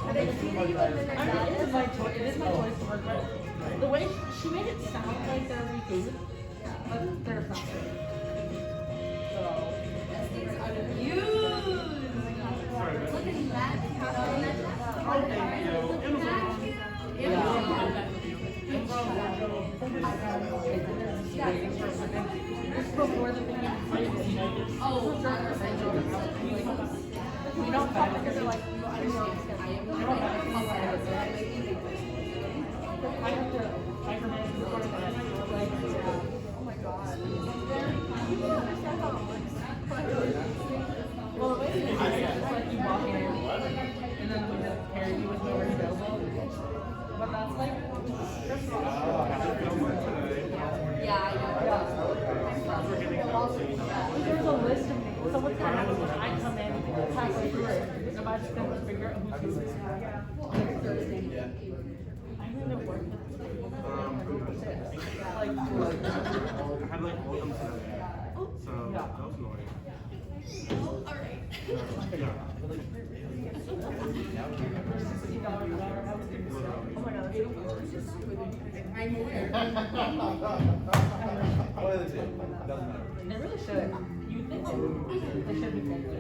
It is my choice to work, but the way she made it sound like they're food, but they're not. So, Look at that. before the beginning. We don't talk because they're like, I have to micromanage the recording, but like, oh my god. Well, the way it is like you walk in, and then we just carry you with nowhere to go. But that's like, Yeah, I know. there's a list of names. So what's gonna happen is I come in halfway through it. Am I just gonna figure out who's who? I'm gonna work with like, I had like welcome today, so that was annoying. Alright. Yeah. oh my god, I'm aware. What are the two? Doesn't matter. they really should. You think they should be thankful.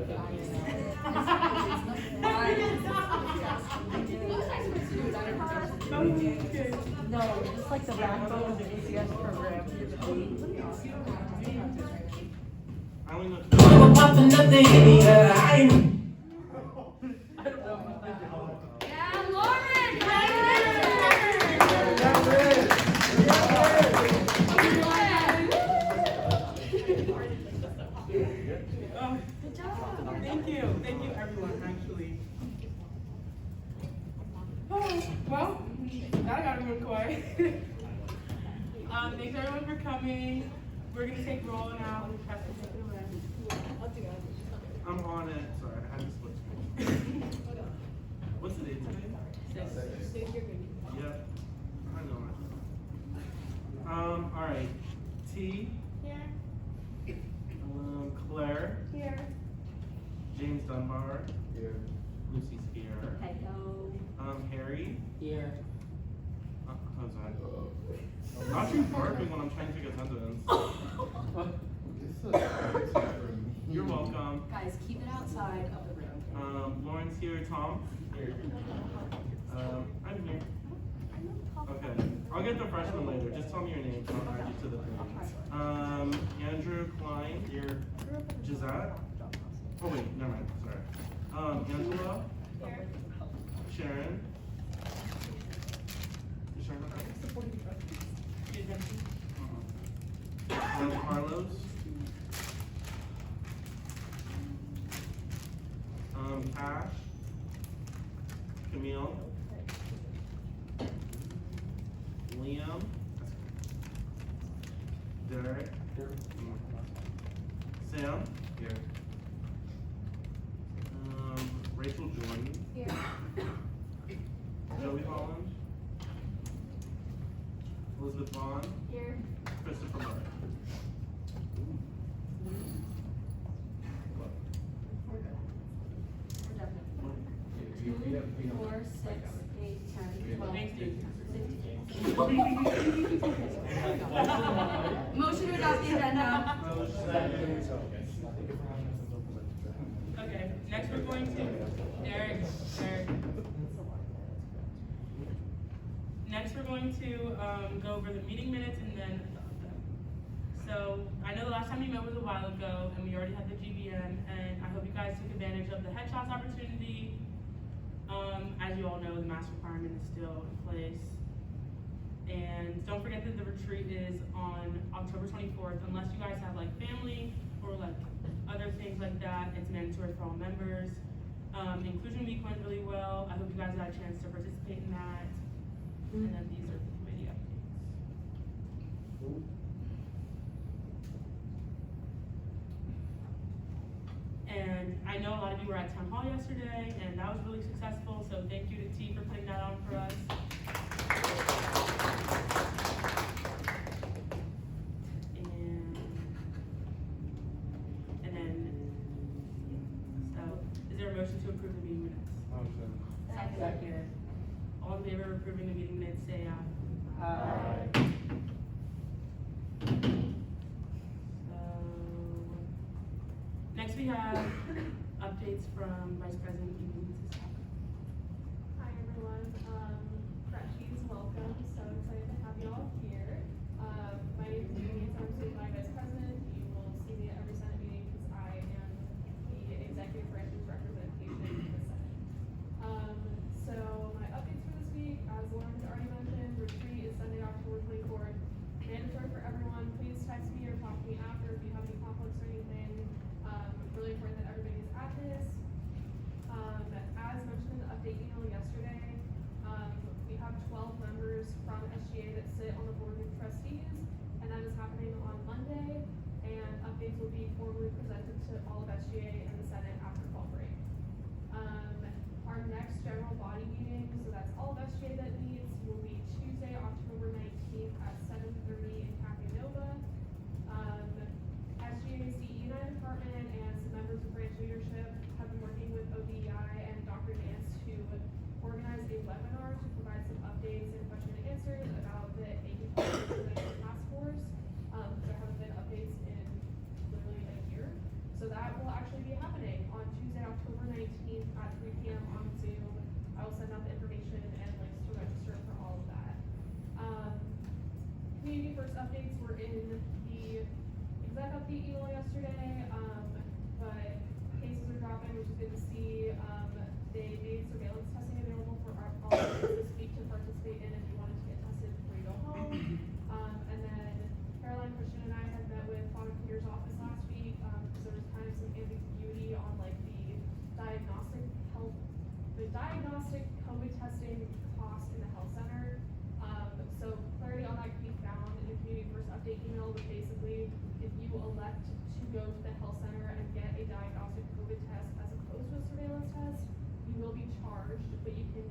No, just like the backbone of the ACS program. I only know. I'm popping up the hitty, I don't know. Yeah, Lauren! Good job. Thank you everyone, actually. Oh, well, that got real quiet. Thanks everyone for coming. We're gonna take roll now. I'm on it. Sorry, I had to split screen. What's the date today? Yep. I know it. All right. T. Here. Claire. Here. James Dunbar. Here. Lucy Spear. Hello. Harry. Here. How's that? Not you barking when I'm trying to take attendance. You're welcome. Guys, keep it outside of the room. Lauren's here. Tom. Here. I'm here. Okay. I'll get the freshman later. Just tell me your name so I'll add you to the thing. Andrew Klein. Here. Gisette. Oh wait, never mind. Sorry. Angela. Sharon. Is Sharon okay? Carlos. Cash. Camille. Liam. Derek. Here. Sam. Here. Rachel Jordan. Here. Joey Holland. Elizabeth Vaughn. Here. Christopher Murray. We're definitely. 4, 6, 8, 10, 12, 16. Motion to adopt the agenda. Okay, next we're going to Derek. Next we're going to go over the meeting minutes and then adopt them. So I know the last time you met was a while ago and we already had the GBN, and I hope you guys took advantage of the headshots opportunity. As you all know, the mask requirement is still in place. And don't forget that the retreat is on October 24th. Unless you guys have like family or like other things like that, it's mandatory for all members. Inclusion week went really well. I hope you guys got a chance to participate in that. And then these are the committee updates. And I know a lot of you were at town hall yesterday, and that was really successful. So thank you to T for putting that on for us. And then motion to approve the meeting minutes? Motion. Second. All in favor of approving the meeting minutes, say aye. Aye. So, next we have updates from Vice President Eden Siska. Hi everyone, freshies, welcome, so excited to have you all here. My name is Amy, so I'm student body vice president. You will see me at every Senate meeting because I am the executive branch's representation in the Senate. So my updates for this week, as Lauren has already mentioned, retreat is Sunday, October 24th. Mandatory for everyone, please text me or talk to me after if you have any conflicts or anything. Really important that everybody is at this. As mentioned in the update email yesterday, we have 12 members from SGA that sit on the board of trustees, and that is happening on Monday, and updates will be formally presented to all of SGA and the Senate after fall break. Our next general body meeting, so that's all of SGA that meets, will be Tuesday, October 19th at 7:30 in Cafe Nova. SGA's DE&I department and some members of branch leadership have been working with ODEI and Dr. Nance to organize a webinar to provide some updates and question and answers about the APP task force. There haven't been updates in literally a year. So that will actually be happening on Tuesday, October 19th at 3 p.m. on Zoom. I will send out the information and links to register for all of that. Community first updates were in the exec update email yesterday, but cases are dropping, which is good to see. They made surveillance testing available for all this week to participate in if you wanted to get tested before you go home. And then Caroline, Christian, and I had met with Father Peter's office last week, because there was kind of some ambiguity on like the diagnostic COVID testing cost in the health center. So clarity on that can be found in the community first update email, but basically if you elect to go to the health center and get a diagnostic COVID test as opposed to a surveillance test, you will be charged, but you can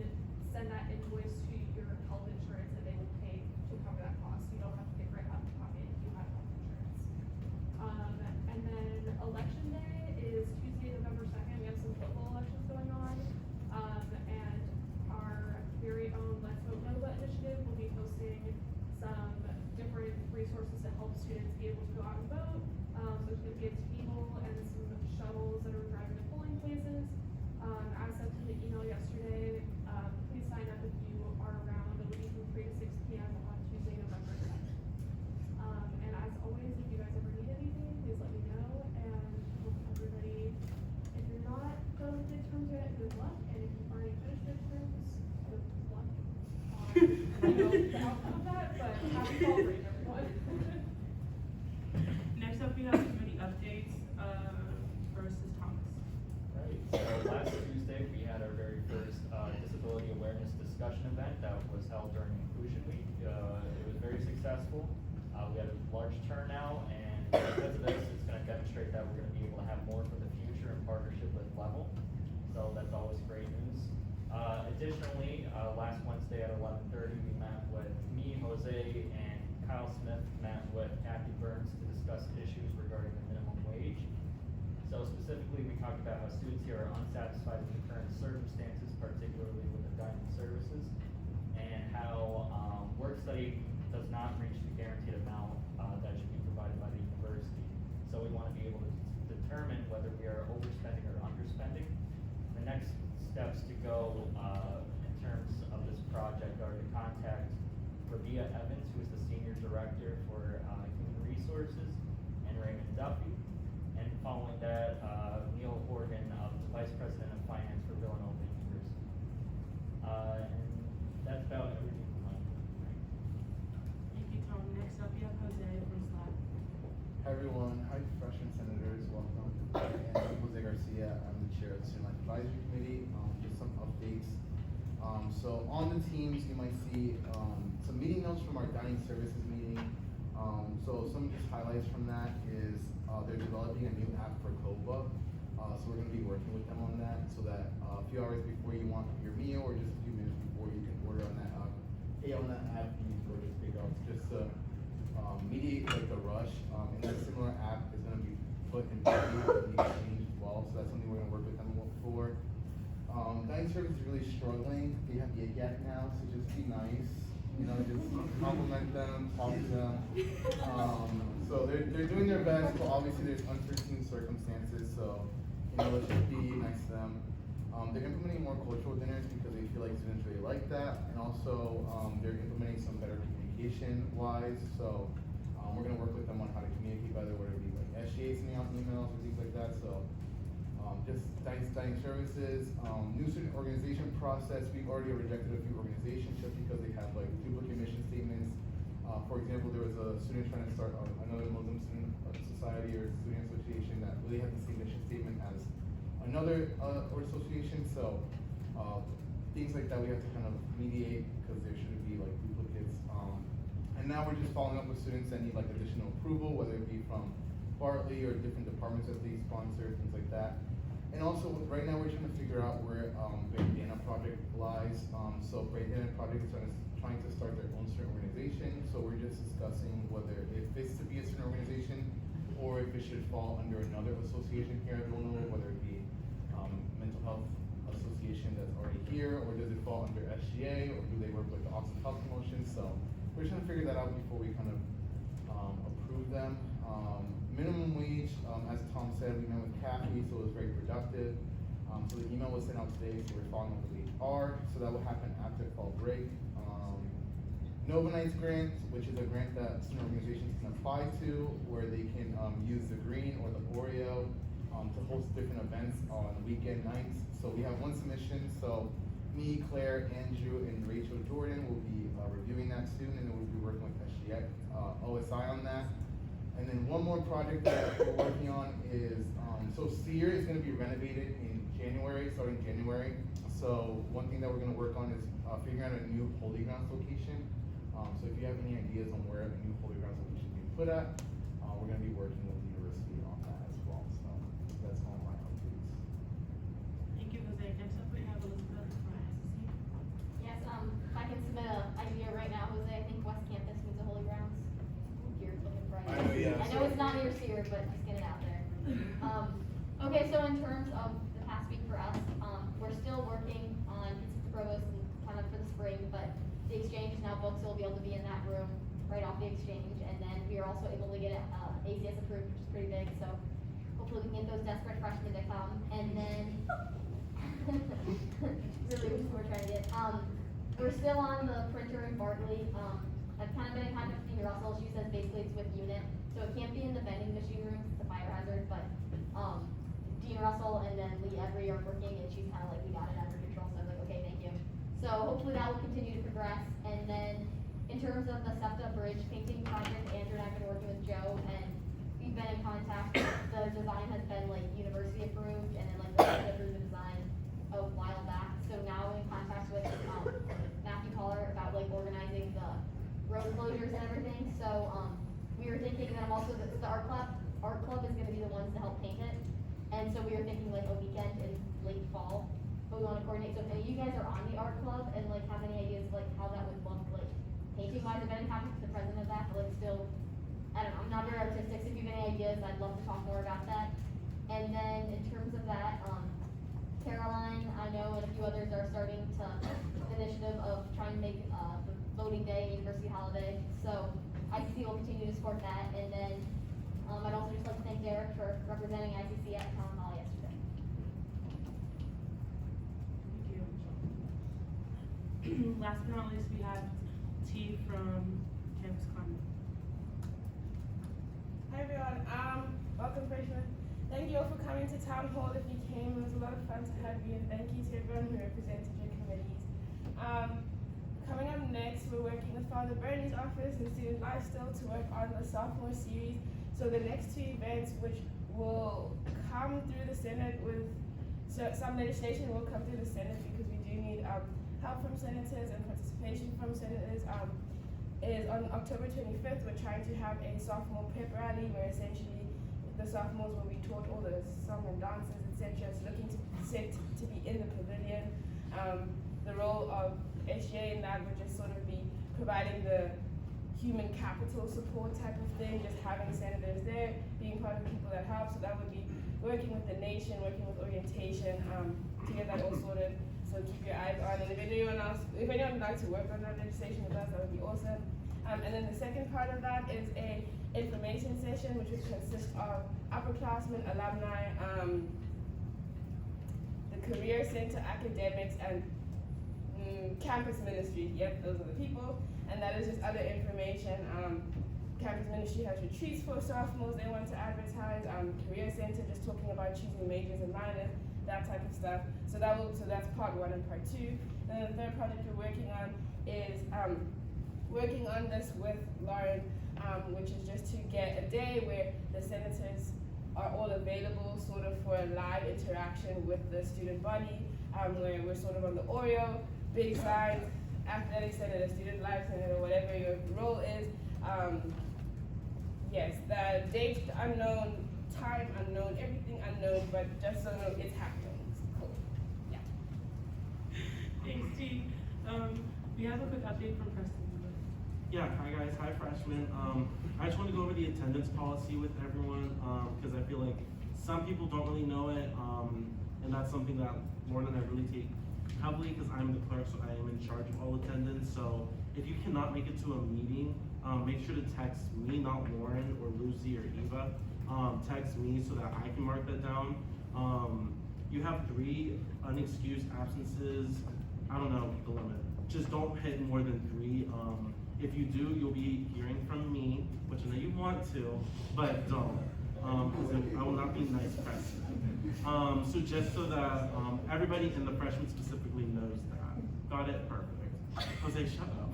send that invoice to your health insurance and they will pay to cover that cost. You don't have to pay right out of pocket if you have health insurance. And then election day is Tuesday, November 2nd. We have some local elections going on. And our very own Let's Vote Nova initiative will be posting some different resources to help students be able to go out and vote. So it's going to be a table and some shuttles that are driving to polling places. As sent in the email yesterday, please sign up if you are around. It will be from 3 to 6 p.m. on Tuesday, November 2nd. And as always, if you guys ever need anything, please let me know. And hope everybody, if you're not going to midterms yet, good luck. And if you've already finished midterms, good luck on the outcome of that. But happy fall break, everyone. Next up, we have committee updates. First is Thomas. Right, so last Tuesday, we had our very first disability awareness discussion event that was held during Inclusion Week. It was very successful. We had a large turnout, and because of this, it's going to demonstrate that we're going to be able to have more for the future in partnership with Level. So that's always great news. Additionally, last Wednesday at 11:30, we met with me, Jose, and Kyle Smith met with Kathy Burns to discuss issues regarding the minimum wage. So specifically, we talked about how students here are unsatisfied with the current circumstances, particularly with the dining services, and how work study does not reach the guaranteed amount that should be provided by the university. So we want to be able to determine whether we are overspending or underspending. The next steps to go in terms of this project are to contact Rabia Evans, who is the Senior Director for Human Resources, and Raymond Duffy. And following that, Neil Horgan, the Vice President of Finance for Villanova University. And that's about everything from my point. Thank you, Tom. Next up, we have Jose from SLAC. Hi everyone, hi freshman senators, welcome. And I'm Jose Garcia, I'm the chair of the Student Life Advisory Committee. Just some updates. So on the teams, you might see some meeting notes from our dining services meeting. So some just highlights from that is they're developing a new app for COPA. So we're going to be working with them on that so that a few hours before you want your meal or just a few minutes before you can order on that app. Hey, on that app, you can order pick up just to mediate like the rush. And that similar app is going to be put in the exchange as well. So that's something we're going to work with them for. before. Dining service is really struggling. They have the yak now, so just be nice. You know, just compliment them, talk to them. So they're doing their best, but obviously there's unforeseen circumstances, so you know, let's just be nice to them. They're implementing more cultural dinners because they feel like students really like that, and also they're implementing some better communication wise. So we're gonna work with them on how to communicate, whether it be like SGA sending out emails or things like that. So just dining services, new student organization process. We've already rejected a few organizations just because they have like duplicate mission statements. For example, there was a student trying to start another Muslim student society or student association that really had the same mission statement as another association. So things like that we have to kind of mediate because there shouldn't be like duplicates. And now we're just following up with students that need like additional approval, whether it be from Bartley or different departments that they sponsor, things like that. And also, right now we're trying to figure out where Bandana Project lies. So Bandana Project is trying to start their own student organization. So we're just discussing whether if it's to be a student organization or if it should fall under another association here at Villanova, whether it be mental health association that's already here, or does it fall under SGA, or do they work with the Austin Health Promotion? So we're trying to figure that out before we kind of approve them. Minimum wage, as Tom said, we met with Kathy, so it was very productive. So the email was sent out today, so we're following up with HR, so that will happen after fall break. Nova Nights grant, which is a grant that student organizations can apply to, where they can use the green or the Oreo to host different events on weekend nights. So we have one submission, so me, Claire, Andrew, and Rachel Jordan will be reviewing that soon, and then we'll be working with SGA, OSI on that. And then one more project that we're working on is, so Sear is gonna be renovated in January, starting January. So one thing that we're gonna work on is figuring out a new Holy Grounds location. So if you have any ideas on where a new Holy Grounds location can be put at, we're gonna be working with the university on that as well. So that's all my updates. Thank you, Jose. Next up, we have Elizabeth from ISC. Yes, if I can submit an idea right now, Jose, I think West Campus needs a Holy Grounds. You're looking for I know, ideas. yeah, I know it's not near Sear, but just get it out there. Okay, so in terms of the past week for us, we're still working on consistent provost and kind of for the spring, but the exchange is now booked, so we'll be able to be in that room right off the exchange, and then we are also able to get ACS approved, which is pretty big, so hopefully we can get those desperate freshmen to come, and then really which we're trying to get. We're still on the printer in Bartley. I've kind of been in contact with Dean Russell. She says basically it's with unit, so it can't be in the vending machine room, it's a fire hazard, but Dean Russell and then Lee Every are working, and she's kind of like, we got it under control, so I was like, okay, thank you. So hopefully that will continue to progress, and then in terms of the SEPTA Bridge painting project, Andrew and I have been working with Joe, and we've been in contact. The design has been like university approved, and then like the city approved the design a while back. So now we're in contact with Matthew Collar about like organizing the road closures and everything. So we were thinking that I'm also the art club is going to be the ones to help paint it, and so we were thinking like a weekend in late fall. But we want to coordinate. So if any of you guys are on the art club and like have any ideas like how that would look like painting wise, I've been in contact with the president of that, but like still, I don't know, I'm not very artistic, so if you have any ideas, I'd love to talk more about that. And then in terms of that, Caroline, I know, and a few others are starting to the initiative of trying to make the voting day a university holiday. So ICC will continue to support that. And then I'd also just like to thank Derek for representing ICC at Town Hall yesterday. Thank you. Last but not least, we have T from Campus Climate. Hi everyone, welcome freshmen. Thank you all for coming to Town Hall. If you came, it was a lot of fun to have you, and thank you to everyone who represented your committees. Coming up next, we're working with Father Bernie's office and Student Lifestyle to work on the sophomore series. So the next two events, which will come through the Senate with, so some legislation will come through the Senate because we do need help from senators and participation from senators, is on October 25th. We're trying to have a sophomore pep rally where essentially the sophomores will be taught all the song and dances, etc. It's looking to be in the pavilion. The role of SGA in that would just sort of be providing the human capital support type of thing, just having senators there, being part of the people that help. So that would be, we're working with the nation, working with orientation, to get that all sorted. So keep your eyes on, and if anyone would like to work on that legislation with us, that would be awesome. And then the second part of that is a information session, which would consist of upperclassmen, alumni, the Career Center, academics, and campus ministry. Yep, those are the people. And that is just other information. Campus ministry has retreats for sophomores they want to advertise. Career Center just talking about choosing majors and minors, that type of stuff. So that's part 1 and part 2. And then the third project we're working on is working on this with Lauren, which is just to get a day where the senators are all available sort of for a live interaction with the student body, where we're sort of on the Oreo, big signs, athletic senator, student life senator, whatever your role is. Yes, the date unknown, time unknown, everything unknown, but just so you know it's happening. Cool. Yeah. Thanks, T. We have a quick update from Preston. Yeah, hi guys, hi freshmen. I just want to go over the attendance policy with everyone because I feel like some people don't really know it, and that's something that Lauren and I really take heavily because I'm the clerk, so I am in charge of all attendance. So if you cannot make it to a meeting, make sure to text me, not Lauren or Lucy or Eva. Text me so that I can mark that down. You have 3 unexcused absences. I don't know the limit. Just don't hit more than 3. If you do, you'll be hearing from me, which I know you want to, but don't, because I will not be nice press. So just so that everybody in the freshman specifically knows that. Got it? Perfect. Jose, shut up.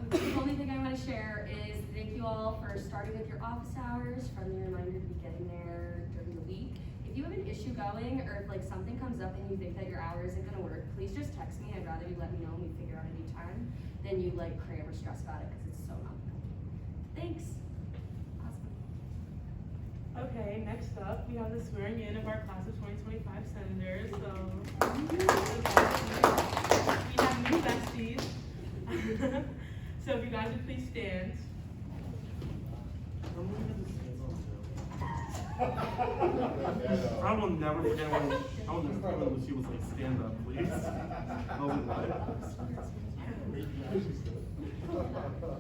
The only thing I want to share is thank you all for starting with your office hours. Friendly reminder to be getting there during the week. If you have an issue going, or if like something comes up and you think that your hour isn't going to work, please just text me. I'd rather you let me know and we figure out a new time than you like cram or stress about it because it's so not good. Thanks. Awesome. Okay, next up, we have the swearing in of our class of 2025 senators. So we have new besties. So if you guys would please stand. I will never forget when Lucy was like, stand up, please. I was like,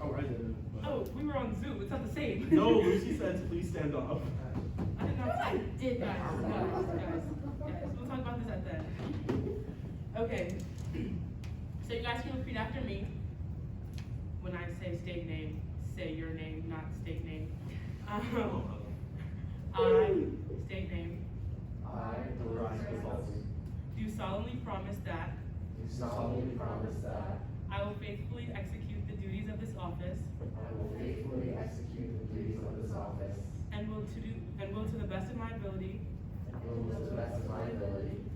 oh, I did it. Oh, we were on Zoom. It's not the same. No, Lucy said, please stand up. I did not say. Did guys. We'll talk about this at the end. Okay. So you guys can repeat after me. When I say state name, say your name, not state name. I, state name. I, do solemnly promise that I will faithfully execute the duties of this office and will to the best of my ability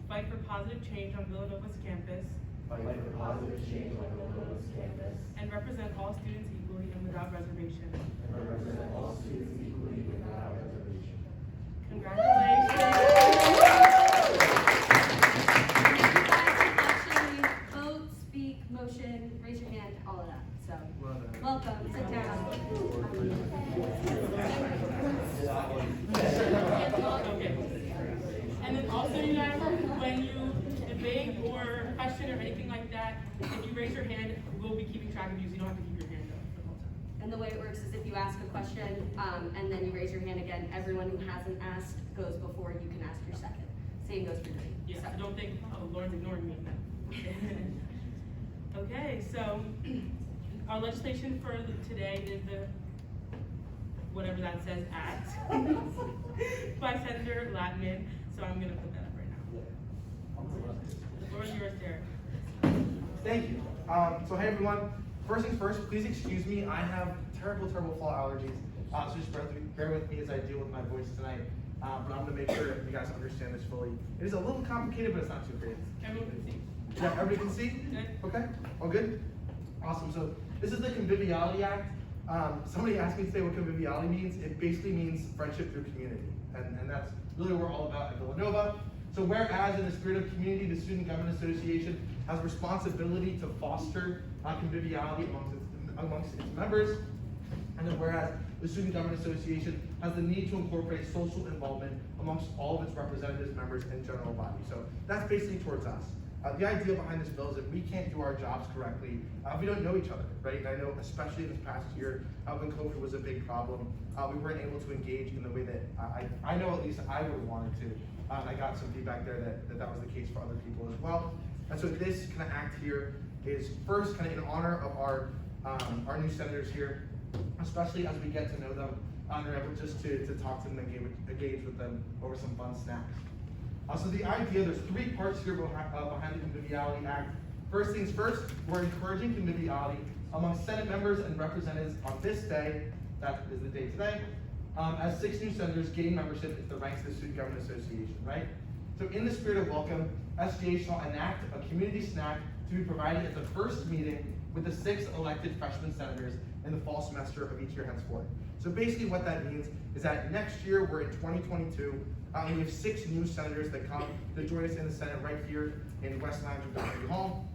fight for positive change on Villanova's campus and represent all students equally and without reservation. Congratulations. Actually, vote, speak, motion, raise your hand, all of that. So, welcome. Sit down. Okay. And then also, you guys, when you debate or question or anything like that, if you raise your hand, we'll be keeping track of you, so you don't have to keep your hand up the whole time. And the way it works is if you ask a question, and then you raise your hand again, everyone who hasn't asked goes before you can ask your second. Same goes for me. Yeah, so don't think, oh, Lauren's ignoring me. Okay, so our legislation for today is the, whatever that says, act by Senator Latman. So I'm gonna put that up right now. The floor is yours, Derek. Thank you. So hey everyone, first things first, please excuse me, I have terrible fall allergies. So just bear with me as I deal with my voice tonight. But I'm gonna make sure you guys understand this fully. It is a little complicated, but it's not too crazy. Everyone can see. Yeah, everybody can see? Good. Okay, all good? Awesome, so this is the Conviviality Act. Somebody asked me today what conviviality means. It basically means friendship through community. And that's really what we're all about at Villanova. So whereas in the spirit of community, the Student Government Association has responsibility to foster conviviality amongst its members. And then whereas the Student Government Association has the need to incorporate social involvement amongst all of its representatives, members, and general body. So that's basically towards us. The idea behind this bill is that we can't do our jobs correctly if we don't know each other, right? And I know, especially in this past year, when COVID was a big problem, we weren't able to engage in the way that I know at least I would have wanted to. I got some feedback there that was the case for other people as well. And so this kind of act here is first kind of in honor of our new senators here, especially as we get to know them, and they're able just to talk to them and engage with them over some fun snacks. So the idea, there's three parts here behind the Conviviality Act. First things first, we're encouraging conviviality among Senate members and representatives on this day, that is the day today, as 6 new senators gain membership into the ranks of the Student Government Association, right? So in the spirit of welcome, SGA shall enact a community snack to be provided at the first meeting with the 6 elected freshman senators in the fall semester of each year henceforth. So basically what that means is that next year, we're in 2022, and we have 6 new senators that come to join us in the Senate right here in West Lounge of Doherty Hall.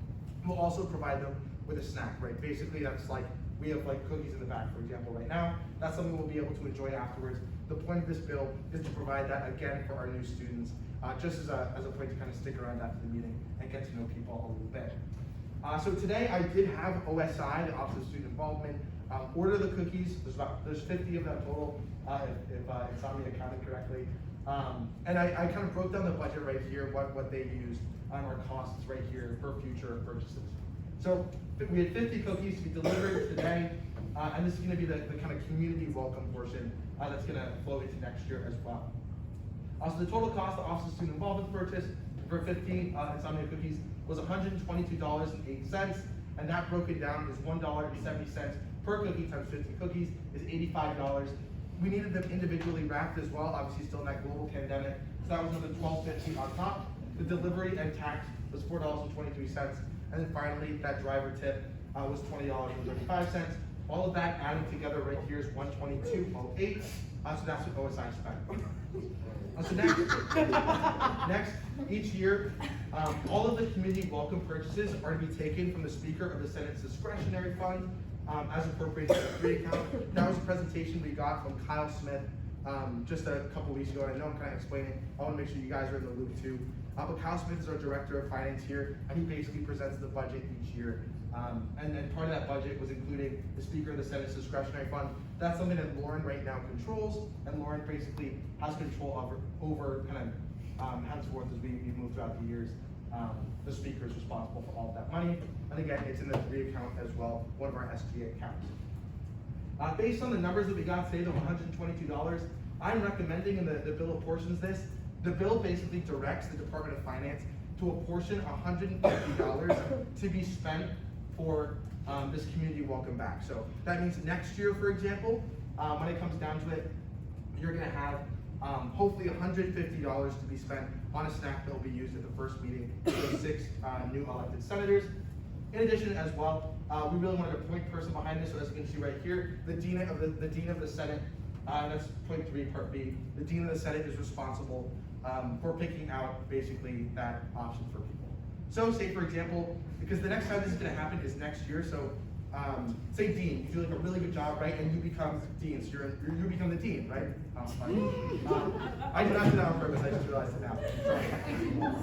We'll also provide them with a snack, right? Basically, that's like, we have like cookies in the back, for example, right now. That's something we'll be able to enjoy afterwards. The point of this bill is to provide that again for our new students, just as a point to kind of stick around after the meeting and get to know people a little bit. So today I did have OSI, the Office of Student Involvement, order the cookies. There's 50 of them total, if Insomnia counted correctly. And I kind of broke down the budget right here, what they used on our costs right here for future purchases. So we had 50 cookies to be delivered today, and this is going to be the kind of community welcome portion that's going to flow into next year as well. So the total cost of Office of Student Involvement purchase for 50 Insomnia cookies was $122.08, and that broken down is $1.70 per cookie times 50 cookies is $85. We needed them individually wrapped as well, obviously still in that global pandemic, so that was another $12.50 on top. The delivery and tax was $4.23, and then finally, that driver tip was $20.35. All of that added together right here is $122.08, so that's what OSI spent. So next, each year, all of the community welcome purchases are to be taken from the Speaker of the Senate's discretionary fund as appropriated to the free account. That was a presentation we got from Kyle Smith just a couple weeks ago, and I know I'm kind of explaining. I want to make sure you guys are in the loop too. But Kyle Smith is our Director of Finance here, and he basically presents the budget each year. And then part of that budget was including the Speaker of the Senate's discretionary fund. That's something that Lauren right now controls, and Lauren basically has control over kind of henceforth as we move throughout the years. The Speaker is responsible for all of that money. And again, it's in the free account as well, one of our SGA accounts. Based on the numbers that we got today, the $122, I'm recommending, and the bill apportions this, the bill basically directs the Department of Finance to apportion $150 to be spent for this community welcome back. So that means next year, for example, when it comes down to it, you're gonna have hopefully $150 to be spent on a snack that will be used at the first meeting with the 6 new elected senators. In addition, as well, we really wanted a point person behind this. So as you can see right here, the dean of the Senate, that's point 3, part B. The dean of the Senate is responsible for picking out basically that option for people. So say for example, because the next time this is going to happen is next year. So say dean, you do like a really good job, right? And you become dean, so you become the dean, right? I did not do that on purpose. I just realized it now.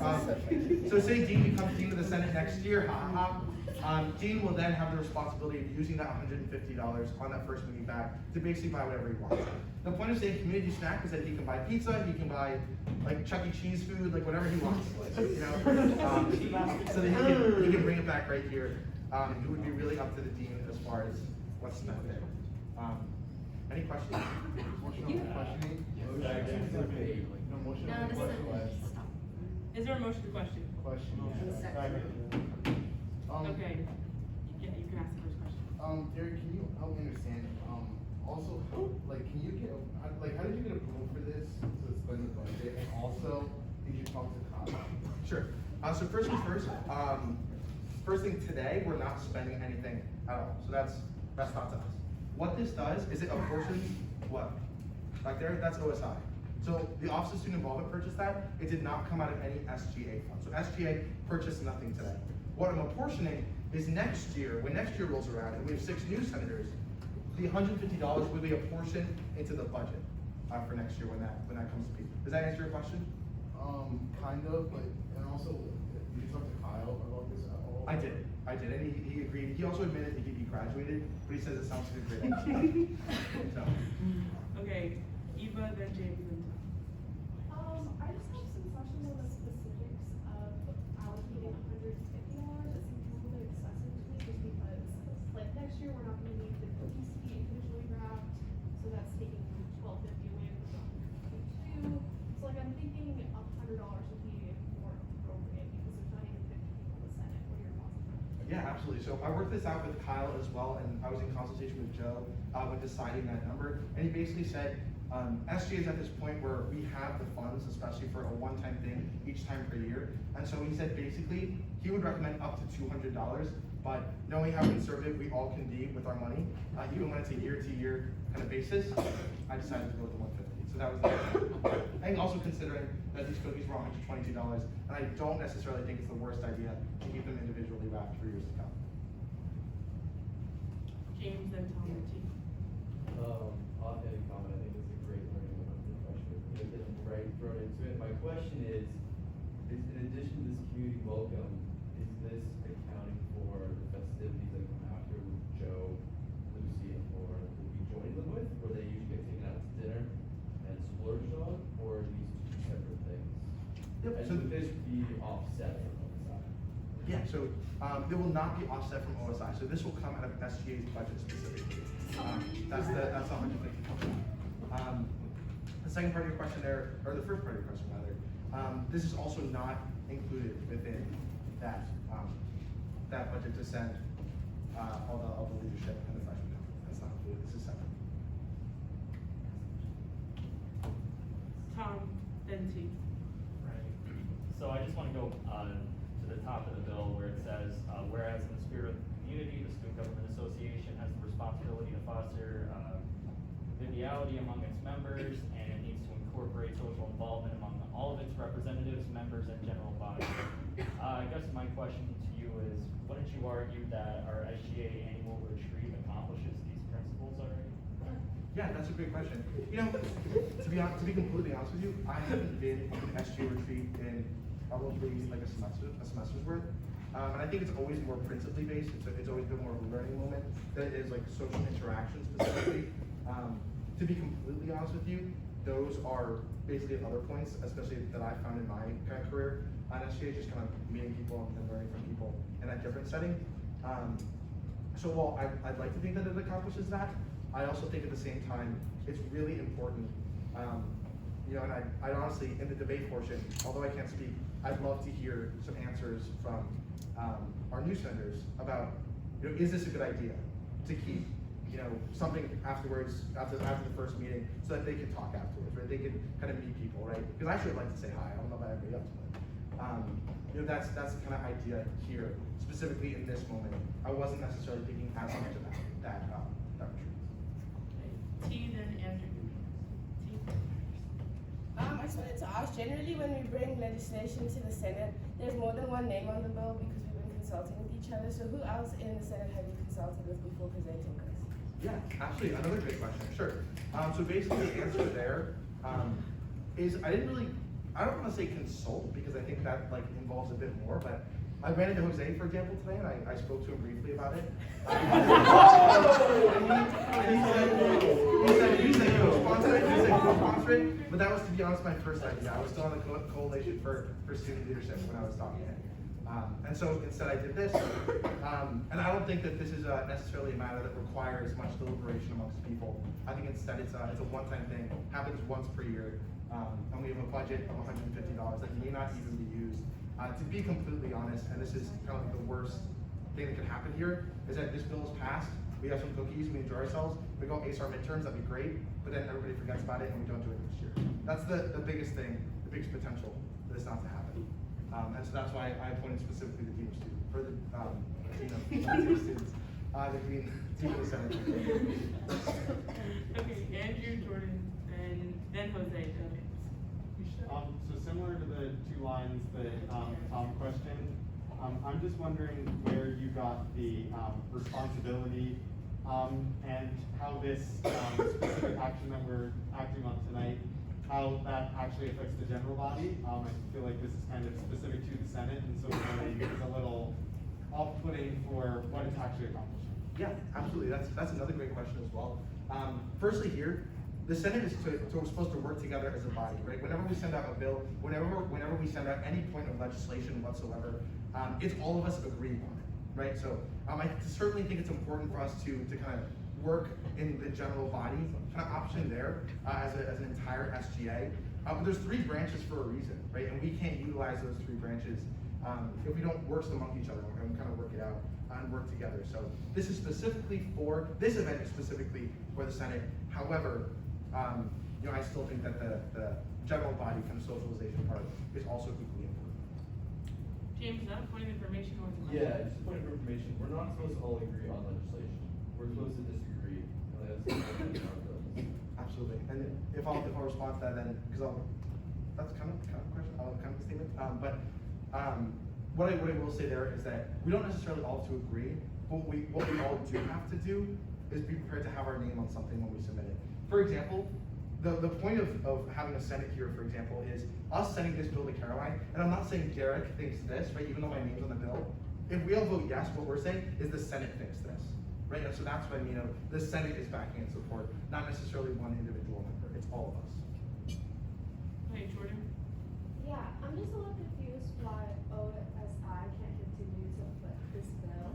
Sorry. So say dean becomes dean of the Senate next year. Dean will then have the responsibility of using that $150 on that first meeting back to basically buy whatever he wants. The point of saying community snack is that he can buy pizza, he can buy like Chuck E. Cheese food, like whatever he wants, you know, so that he can bring it back right here. It would be really up to the dean as far as what's spent there. Any questions? Is there a motion to question? Okay. Yeah, you can ask the first question. Derek, can you help me understand? Also, can you get how did you get approval for this to spend the budget? And also, did you talk to Kyle? Sure. So first things first. First thing today, we're not spending anything at all. So that's not to us. What this does is it apportions what? Like there, that's OSI. So the Office of Student Involvement purchased that. It did not come out of any SGA fund. So SGA purchased nothing today. What I'm apportioning is next year, when next year rolls around and we have 6 new senators, the $150 would be a portion into the budget for next year when that comes to be. Does that answer your question? Kind of, but, and also, did you talk to Kyle about this at all? I did, and he agreed. He also admitted that he graduated, but he says it sounds like a great idea. So. Okay, Eva, then James, then Tom. I just have some questions on the specifics of allocating $150. It seems a little bit excessive to me just because, like, next year we're not gonna need the cookies to be individually wrapped, so that's taking $12.50 away from $22. So like, I'm thinking $100 would be more appropriate because there's not even 50 people in the Senate. What are your thoughts on that? Yeah, absolutely. So I worked this out with Kyle as well, and I was in consultation with Joe when deciding that number. And he basically said, SGA is at this point where we have the funds, especially for a one-time thing each time per year. And so he said basically he would recommend up to $200, but knowing how conservative we all can be with our money, even when it's a year-to-year kind of basis, I decided to go with the 150. So that was the and also considering that these cookies were $122, and I don't necessarily think it's the worst idea to keep them individually wrapped for years to come. James, then Tom, then T. Offhanded comment, I think it's a great learning moment for freshmen. Getting right thrown into it. My question is in addition to this community welcome, is this accounting for the festivities that come after Joe, Lucy, and Laura will be joining them with, where they usually get taken out to dinner and splurged on, or are these two separate things? Yep. And So would this be offset from one side? yeah, so it will not be offset from OSI. So this will come out of SGA's budget specifically. That's the 150 coming out. The second part of your question there, or the first part of your question rather, this is also not included within that that budget to send all the leadership and the freshman company. That's not included. This is separate. Tom, then T. Right. So I just want to go to the top of the bill where it says, whereas in the spirit of the community, the Student Government Association has the responsibility to foster conviviality among its members, and it needs to incorporate social involvement among all of its representatives, members, and general body. I guess my question to you is, wouldn't you argue that our SGA annual retreat accomplishes these principles already? Yeah, that's a great question. You know, to be completely honest with you, I haven't been to an SGA retreat in probably like a semester's worth. And I think it's always more principally based. It's always been more of a learning moment than it is like social interaction specifically. To be completely honest with you, those are basically at other points, especially that I found in my kind of career on SGA, just kind of meeting people and learning from people in a different setting. So while I'd like to think that it accomplishes that, I also think at the same time, it's really important, you know, and I honestly, in the debate portion, although I can't speak, I'd love to hear some answers from our new senators about, you know, is this a good idea to keep, you know, something afterwards, after the first meeting, so that they can talk afterwards, right? They can kind of meet people, right? Because I actually would like to say hi. I don't know about everybody else, but you know, that's the kind of idea here, specifically in this moment. I wasn't necessarily thinking as much about that retreat. T, then Andrew. T. I just wanted to ask, generally when we bring legislation to the Senate, there's more than one name on the bill because we've been consulting with each other. So who else in the Senate have you consulted with before presenting this? Yeah, actually, another great question, sure. So basically the answer there is I don't want to say consult because I think that like involves a bit more, but I ran into Jose, for example, today, and I spoke to him briefly about it. He said co-sponsor it, but that was, to be honest, my first idea. I was still on the coalition for student leadership when I was talking to him. And so instead I did this, and I don't think that this is necessarily a matter that requires much deliberation amongst people. I think instead it's a one-time thing, happens once per year, and we have a budget of $150 that may not even be used. To be completely honest, and this is kind of the worst thing that could happen here, is that this bill is passed, we have some cookies, we enjoy ourselves, we go ace our midterms, that'd be great, but then everybody forgets about it and we don't do it this year. That's the biggest thing, the biggest potential for this not to happen. And so that's why I appointed specifically the dean of students, or the dean of students, the dean of the Senate. Okay, Andrew, Jordan, and then Jose. So similar to the two lines that Tom questioned, I'm just wondering where you got the responsibility and how this specific action that we're acting on tonight, how that actually affects the general body. I feel like this is kind of specific to the Senate, and so it is a little off-putting for what it's actually accomplishing. Yeah, absolutely. That's another great question as well. Firstly, here, the Senate is supposed to work together as a body, right? Whenever we send out a bill, whenever we send out any point of legislation whatsoever, it's all of us agreeing on it, right? So I certainly think it's important for us to kind of work in the general body kind of option there as an entire SGA. But there's 3 branches for a reason, right? And we can't utilize those 3 branches if we don't work among each other and kind of work it out and work together. So this is specifically for, this event is specifically for the Senate. However, I still think that the general body kind of socialization part is also equally important. James, is that a point of information or? Yeah, just a point of information, we're not supposed to all agree on legislation, we're supposed to disagree, and that's our bills. Absolutely. And if I'll respond to that then, because that's kind of a question, kind of a statement. What I will say there is that we don't necessarily all have to agree, but what we all do have to do is be prepared to have our name on something when we submit it. For example, the point of having a Senate here, for example, is us sending this bill to Caroline, and I'm not saying Derek thinks this, right, even though my name's on the bill. If we all vote yes, what we're saying is the Senate thinks this, right? And so that's what I mean of the Senate is backing and support, not necessarily one individual member, it's all of us. Hey, Jordan? Yeah, I'm just a little confused why OSI can't continue to foot this bill.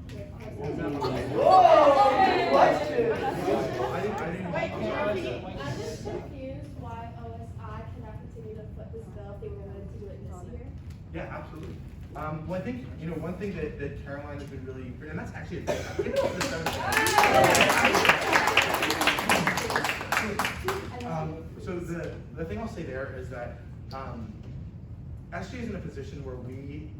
Whoa! Question! Wait, can you repeat? I'm just confused why OSI cannot continue to foot this bill if they were willing to do it this year. Yeah, absolutely. Well, I think, one thing that Caroline has been really, and that's actually a big, give it up for the Senate. So the thing I'll say there is that SGA is in a position where we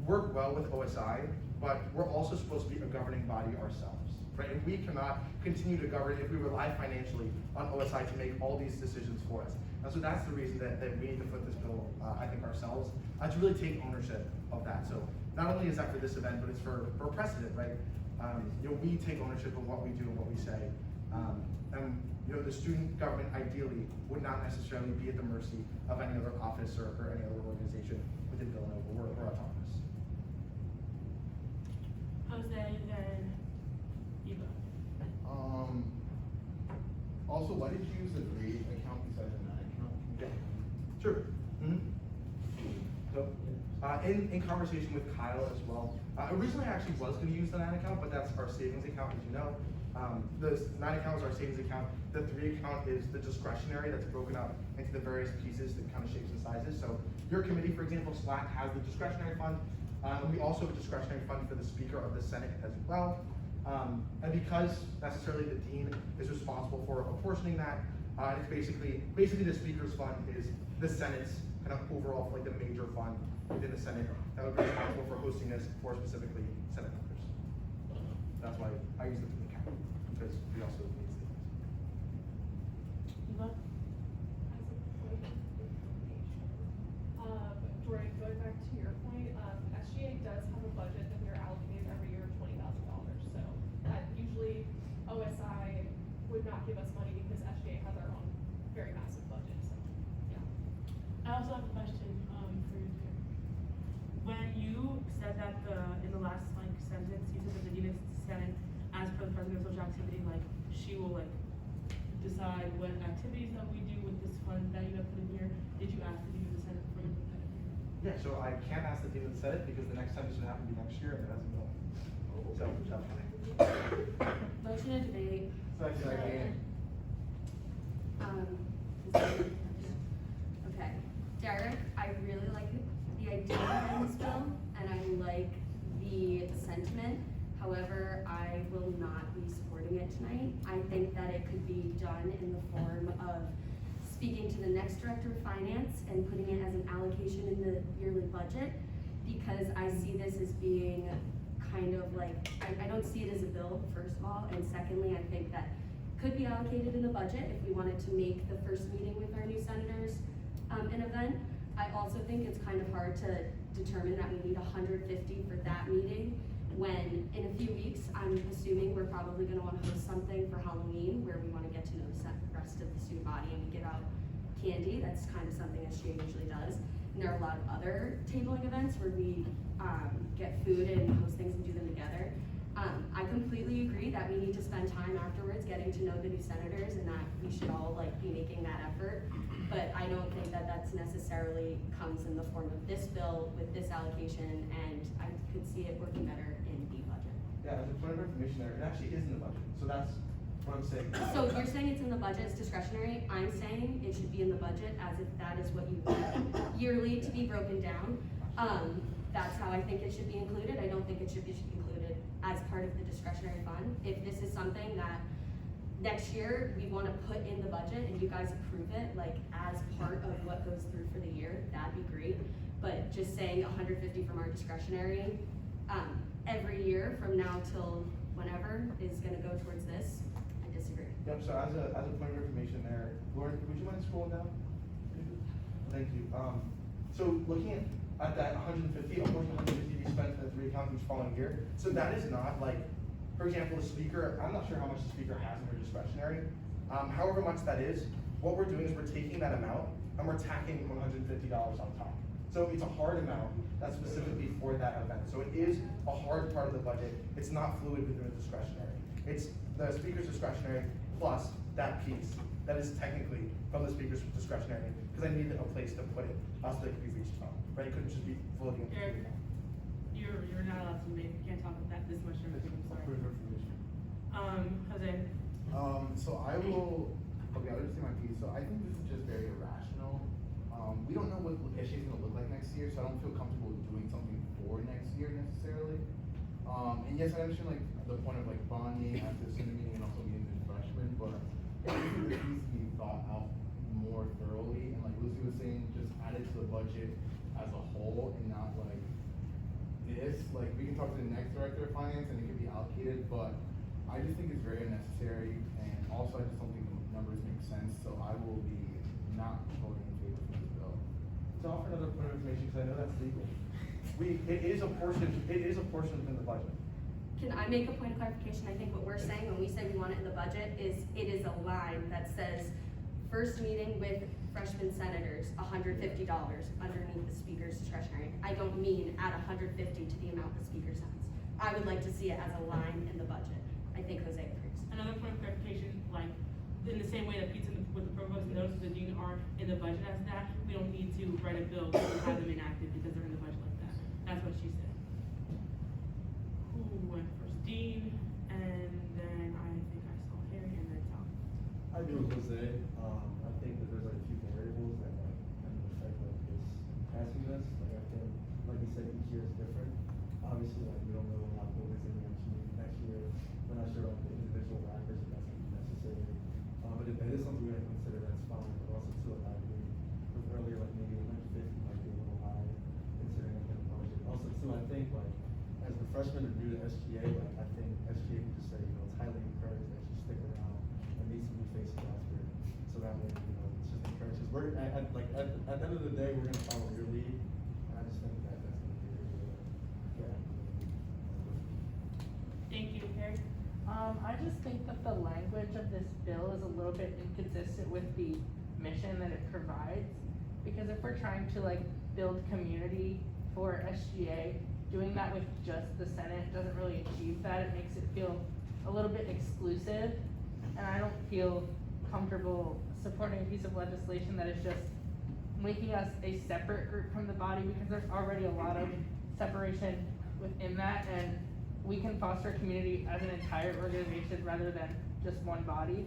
work well with OSI, but we're also supposed to be a governing body ourselves, right? And we cannot continue to govern if we rely financially on OSI to make all these decisions for us. And so that's the reason that we need to foot this bill, I think, ourselves, to really take ownership of that. So not only is that for this event, but it's for precedent, right? We take ownership of what we do and what we say. And the student government ideally would not necessarily be at the mercy of any other office or any other organization within Villanova. We're autonomous. Jose, then Eva. Also, why did you use the grade account besides the NAT account? Yeah, sure. So, in conversation with Kyle as well, originally I actually was going to use the NAT account, but that's our savings account, as you know. The NAT account is our savings account. The 3 account is the discretionary that's broken up into the various pieces that kind of shapes and sizes. So your committee, for example, SLAC, has the discretionary fund. We also have a discretionary fund for the Speaker of the Senate as well. And because necessarily the dean is responsible for apportioning that, it's basically the Speaker's fund is the Senate's kind of overall, like the major fund within the Senate that would be responsible for hosting this for specifically Senate members. That's why I use the account, because we also need savings. Eva? As a point of information, Jordan, going back to your point, SGA does have a budget that we are allocated every year of $20,000. So that usually OSI would not give us money because SGA has our own very massive budget. So yeah. I also have a question for you too. When you said that in the last sentence, you said that the Dean of Senate, as per the President of Social Activity, she will decide what activities that we do with this fund that you have put in here. Did you ask the Dean of the Senate before you put that in here? Yeah, so I can't ask the Dean of the Senate because the next time is going to happen to be next year and it hasn't been. So, Motion to debate. Second. Okay, Derek, I really like the idea behind this bill, and I like the sentiment. However, I will not be supporting it tonight. I think that it could be done in the form of speaking to the next director of finance and putting it as an allocation in the yearly budget, because I see this as being kind of I don't see it as a bill, first of all, and secondly, I think that could be allocated in the budget if we wanted to make the first meeting with our new senators an event. I also think it's kind of hard to determine that we need 150 for that meeting when in a few weeks, I'm assuming we're probably gonna wanna host something for Halloween where we wanna get to know the rest of the student body and we give out candy. That's kind of something SGA usually does. And there are a lot of other tabling events where we get food and host things and do them together. I completely agree that we need to spend time afterwards getting to know the new senators and that we should all like be making that effort. But I don't think that that's necessarily comes in the form of this bill with this allocation, and I could see it working better in the budget. Yeah, as a point of information there, it actually is in the budget, so that's what I'm saying. So you're saying it's in the budget, it's discretionary, I'm saying it should be in the budget as if that is what you want yearly to be broken down. That's how I think it should be included. I don't think it should be included as part of the discretionary fund. If this is something that next year we wanna put in the budget and you guys approve it, like as part of what goes through for the year, that'd be great. But just saying 150 from our discretionary, every year from now till whenever is gonna go towards this, I disagree. Yep, so as a point of information there, Lauren, would you mind scrolling down? Thank you. So looking at that 150, almost 150 to be spent in the 3 accounts each following year. So that is not like, for example, the speaker, I'm not sure how much the speaker has in her discretionary. However much that is, what we're doing is we're taking that amount and we're tacking $150 on top. So it's a hard amount that's specifically for that event. So it is a hard part of the budget. It's not fluid within the discretionary. It's the speaker's discretionary plus that piece that is technically from the speaker's discretionary, because I needed a place to put it, so that it could be reached from, right? It couldn't just be floating into the account. You're not allowed to make, you can't talk about that this much, I'm sorry. Point of information. Jose? So I will, okay, I'll just say my piece. So I think this is just very irrational. We don't know what SGA is gonna look like next year, so I don't feel comfortable doing something for next year necessarily. And yes, I understand like the point of like bonding after the student meeting and also meeting the freshmen, but I think this needs to be thought out more thoroughly. And like Lucy was saying, just add it to the budget as a whole and not like this. Like we can talk to the next director of finance and it can be allocated, but I just think it's very unnecessary. And also I just don't think the numbers make sense. So I will be not voting in favor for this bill. To offer another point of information, because I know that's legal. It is a portion within the budget. Can I make a point of clarification? I think what we're saying when we say we want it in the budget is it is a line that says first meeting with freshman senators, $150 underneath the speaker's discretionary. I don't mean add 150 to the amount the speaker sends. I would like to see it as a line in the budget. I think Jose agrees. Another point of clarification, like, in the same way that pizza with the provost notes of the dean aren't in the budget as that, we don't need to write a bill to have them enacted because they're in the budget like that. That's what she said. Who went first? Dean, and then I think I saw Harry and then Tom. I agree with Jose. I think that there's like a few variables that like kind of affect like this passing this. Like I think, like you said, each year is different. Obviously, like we don't know a lot of what is in the next year. We're not sure about the individual rappers if that's gonna be necessary. But if that is something we're gonna consider, that's fine. But also too, like I agree with earlier, like maybe 150 might be a little high considering like the budget. Also too, I think like as the freshmen are new to SGA, like I think SGA can just say, you know, it's highly encouraged that you stick around and meet some new faces after. So that way, you know, it's just encourages. We're at the end of the day, we're gonna follow your lead. And I just think that that's gonna be really good. Thank you, Harry. I just think that the language of this bill is a little bit inconsistent with the mission that it provides. Because if we're trying to like build community for SGA, doing that with just the Senate doesn't really achieve that. It makes it feel a little bit exclusive. And I don't feel comfortable supporting a piece of legislation that is just making us a separate group from the body, because there's already a lot of separation within that, and we can foster community as an entire organization rather than just one body.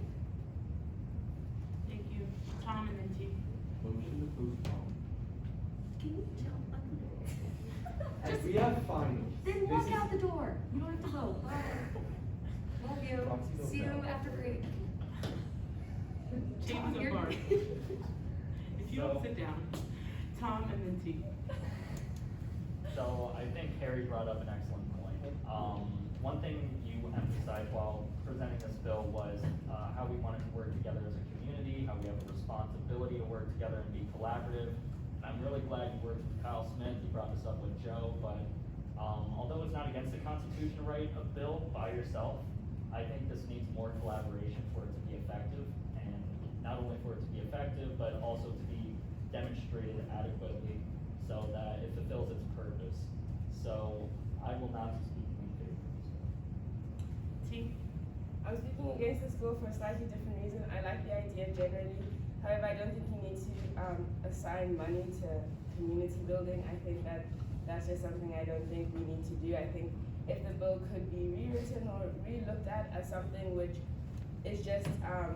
Thank you. Tom and then T. Motion to postpone. Can you tell? As we have finals. Then walk out the door. You don't have to vote. Bye. Love you. See you after break. James or Bart? If you don't sit down. Tom and then T. So I think Harry brought up an excellent point. One thing you emphasized while presenting this bill was how we wanted to work together as a community, how we have a responsibility to work together and be collaborative. And I'm really glad you worked with Kyle Smith, you brought this up with Joe, but Although it's not against the Constitution to write a bill by yourself, I think this needs more collaboration for it to be effective, and not only for it to be effective, but also to be demonstrated adequately so that it fulfills its purpose. So I will not be speaking in favor of this bill. T? I'm speaking against the school for a slightly different reason. I like the idea generally. However, I don't think you need to assign money to community building. I think that's just something I don't think we need to do. I think if the bill could be rewritten or re-looked at as something which is just a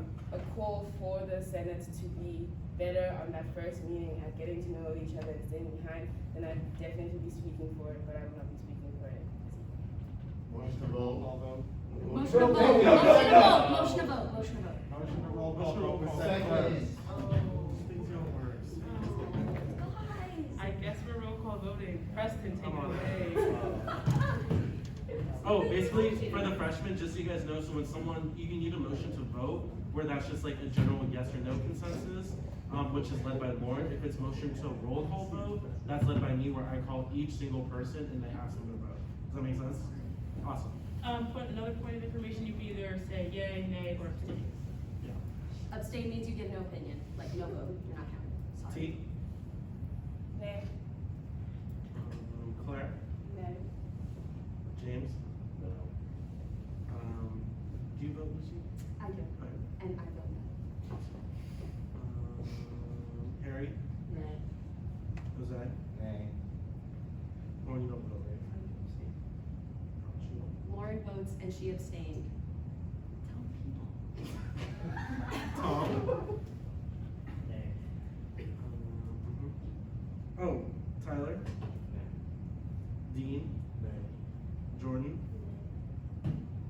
call for the Senate to be better on that first meeting at getting to know each other and staying behind, then I'd definitely be speaking for it, but I will not be speaking for it. Motion to roll call vote. Motion to vote, motion to vote, motion to vote, motion to vote. Motion to roll call Motion to roll vote. call. Second. Things don't work. I guess we're roll call voting. Preston, take Come it on. away. Oh, basically, for the freshmen, just so you guys know, so when you can need a motion to vote, where that's just like a general yes or no consensus, which is led by Lauren. If it's motion to roll call vote, that's led by me, where I call each single person and they ask them to vote. Does that make sense? Awesome. Another point of information, you can either say yay, nay, or abstain. Yeah. Abstain means you give no opinion, like no vote, you're not counting, sorry. T? Nay. Claire? Nay. James? No. Do you vote, Lucy? I do, Okay. and I vote no. Harry? Nay. Jose? Nay. Lauren, you don't vote, right? Lauren votes and she abstained. Tom? Nay. Oh, Tyler? Dean? Jordan?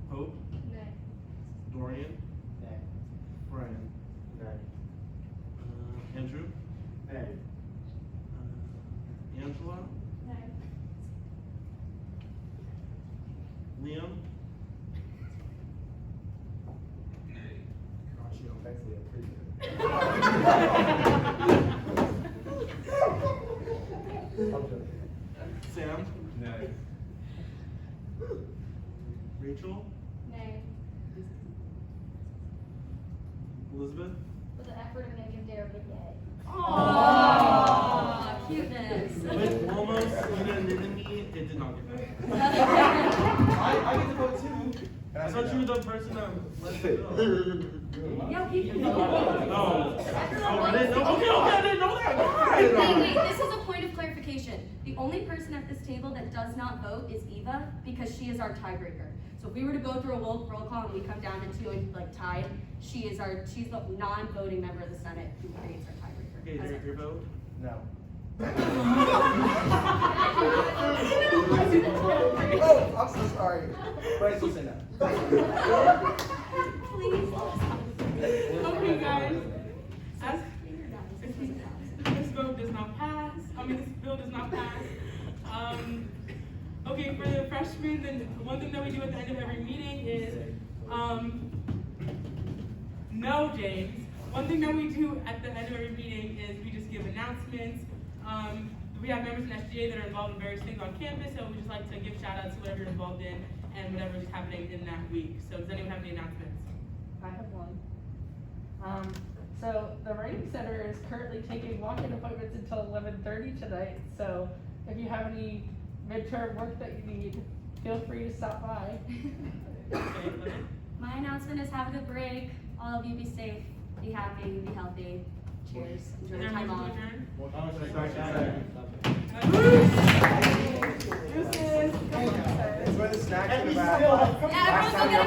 Hope? Nay. Dorian? Nay. Brian? Andrew? Nay. Angela? Nay. Liam? Thanks, Leah. Appreciate it. I'm joking. Sam? Nay. Rachel? Nay. Elizabeth? For the effort, I'm gonna give Derek a yay. Aww, cuteness. With almost unanimity, it did not get voted. I get to vote too. I thought you were the person that let it go. Yo, keep your vote. Oh, I didn't know. Okay, I didn't know that. Wait, this is a point of clarification. The only person at this table that does not vote is Eva, because she is our tiebreaker. So if we were to go through a roll call and we come down to two and like tied, she's the non-voting member of the Senate who creates our tiebreaker. Okay, Derek, your vote? No. Oh, I'm so sorry. But I still say no. Please. Okay, guys. As this vote does not pass, this bill does not pass. Okay, for the freshmen, then one thing that we do at the end of every meeting is, no, James. One thing that we do at the end of every meeting is we just give announcements. We have members in SGA that are involved in various things on campus, so we just like to give shout outs to whatever you're involved in and whatever is happening in that week. So does anyone have any announcements? I have one. So the Writing Center is currently taking walk-in appointments until 11:30 tonight. So if you have any midterm work that you need, feel free to stop by. Okay, Libby? My announcement is have a good break. All of you be safe, be happy, be healthy. Cheers. Enjoy Is your there a time motion off. to adjourn? Deuces. It's where the snacks in the Yeah, back. everyone's gonna